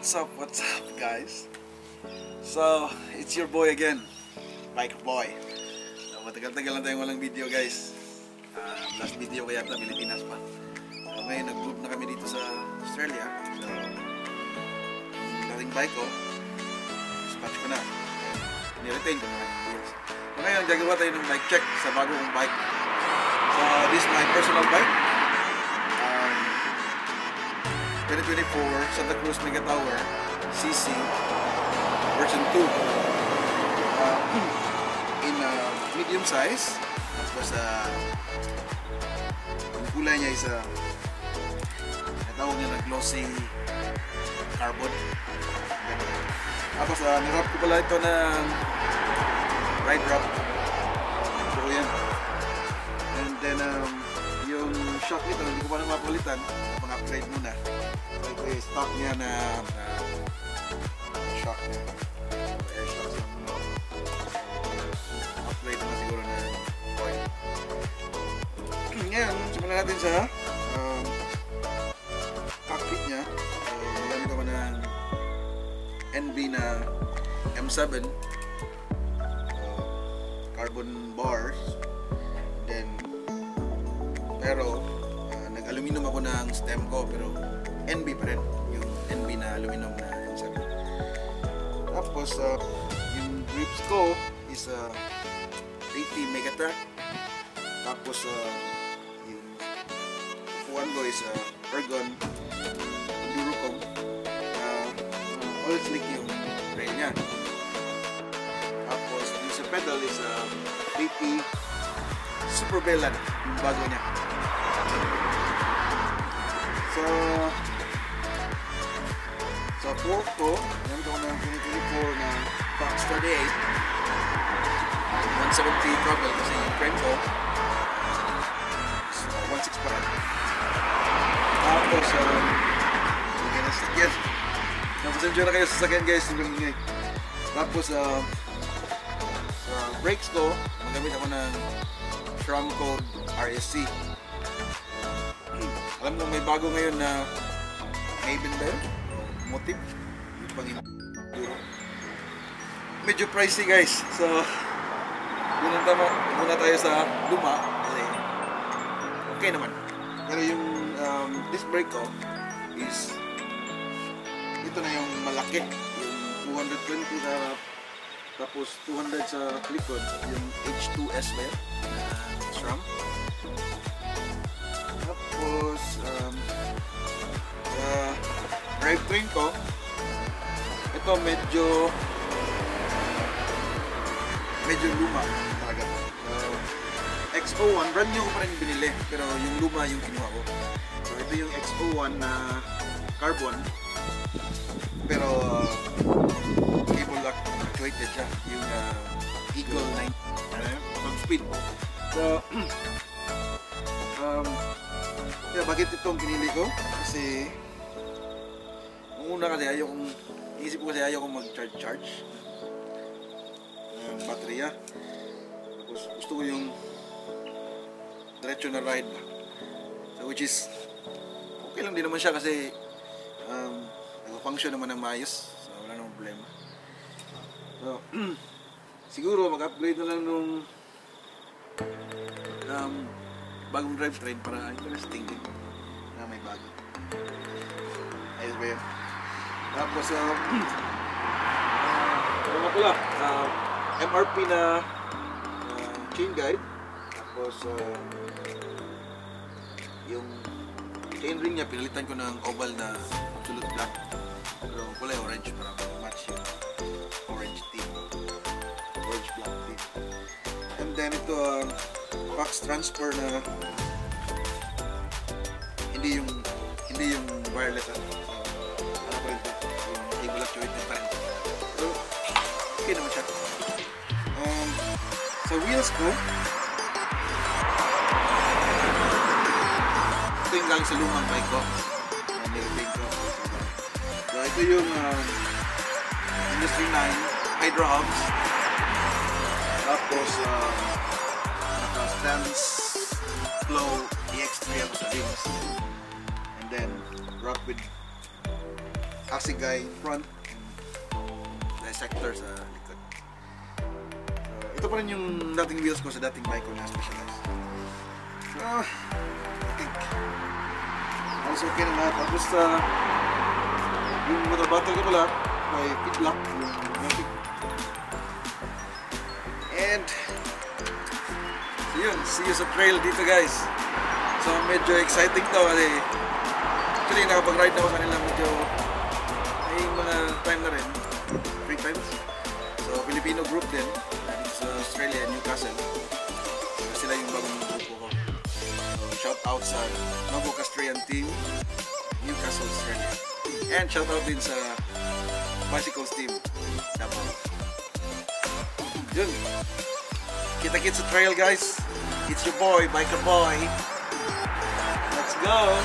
What's up guys? So, it's your boy again, Bike Boy. Matagal-tagal lang tayong walang video guys. Last video ko yata Pilipinas pa. So, ngayon nag-group na kami dito sa Australia. So, yung dating bike ko, dispatch ko na. Niretain ko na. So, ngayon gagawa tayo ng bike check sa bagong bike. So, this is my personal bike. 2024 Santa Cruz Mega Tower CC version 2 in medium size. Tapos yung kulay niya is natawag niya na glossy carbon. Tapos nirap ko pala ito ng ride wrap. So yan. And then yung shock nito hindi ko pa na mapalitan, pang-upgrade muna. So ito stock niya na shock niya, air shocks lang muna. Upgrade na siguro na oil. Ngayon, simulan natin sa cockpit niya. Gamit ko ng NB na M7 carbon bars. Then pero nag-aluminum ako ng stem ko, pero NB pa rin yung NB na aluminum na M7. Tapos yung grips ko is 80 Megatrack. Tapos yung upuan ko is Ergon Endurocom. Oil slick yung rail niya. Tapos yung sa pedal is BP Super Velan, yung bago niya. Sa fork ko, gamit ako ng 2024 na Fox 38 170 throttle kasi yung frame ko is 1.6 pa rin. Tapos lagyan na sakyan. Napasensya na kayo sa sakyan guys, yung ingay. Tapos sa brakes ko, magamit ako ng SRAM code RSC. Alam mo may bago ngayon na Maven ba yun? Motive? Yung pang-enduro. Medyo pricey guys. So, muna tayo sa luma kasi okay naman. Pero yung disc brake ko is ito na yung malaki. Yung 220 sa harap, tapos 200 sa likod. Yung H2S ba yun? SRAM. Tapos sa drivetrain ko, ito medyo luma talaga. XO1, brand new ko pa rin binili, pero yung luma yung kinuha ko. So ito yung XO1 na carbon, pero cable lock actuated siya, yung Eagle 9 speed. So bakit itong pinili ko? Kasi una kasi iisip ko kasi ayokong mag-charge ng baterya. Tapos gusto ko yung diretso na ride ba. So which is okay lang din naman siya kasi nag-function naman ng maayos. So wala namang problema. So siguro mag-upgrade na lang nung bagong drivetrain para interesting din na may bago. Ayos ba yun? Tapos ano pala, MRP na chain guide. Tapos yung chain ring niya pinalitan ko ng oval na absolute black, pero kulay orange para match yung orange theme, orange black theme. And then ito Fox transfer na hindi yung wireless ano pa rin ito, yung cable actuated pa rin. So okay naman siya. Sa wheels ko, ito yung galing sa lumang bike ko, nirepaint ko. So ito yung Industry 9 Hydra hubs. Tapos Stance Flow EX3 ako sa rims. And then wrap with Assegai front, dissector sa likod. Ito pa rin yung dating wheels ko sa dating bike ko na Specialized. I think halos okay na lahat. Tapos yung motor battle ko pala may feedlock, yung magnetic. And so yun, see you sa trail dito guys. So medyo exciting to kasi actually nakapag-ride na ako sa kanila medyo may mga time na rin, 3 times. So Filipino group din dito sa Australia, Newcastle. So, sila yung bagong grupo ko. So shout out sa Novo Castrian team, Newcastle, Australia. And shout out din sa Bicycles team, Davao. Yun. Kita-kits sa trail guys. It's your boy, Biker Boy. Let's go!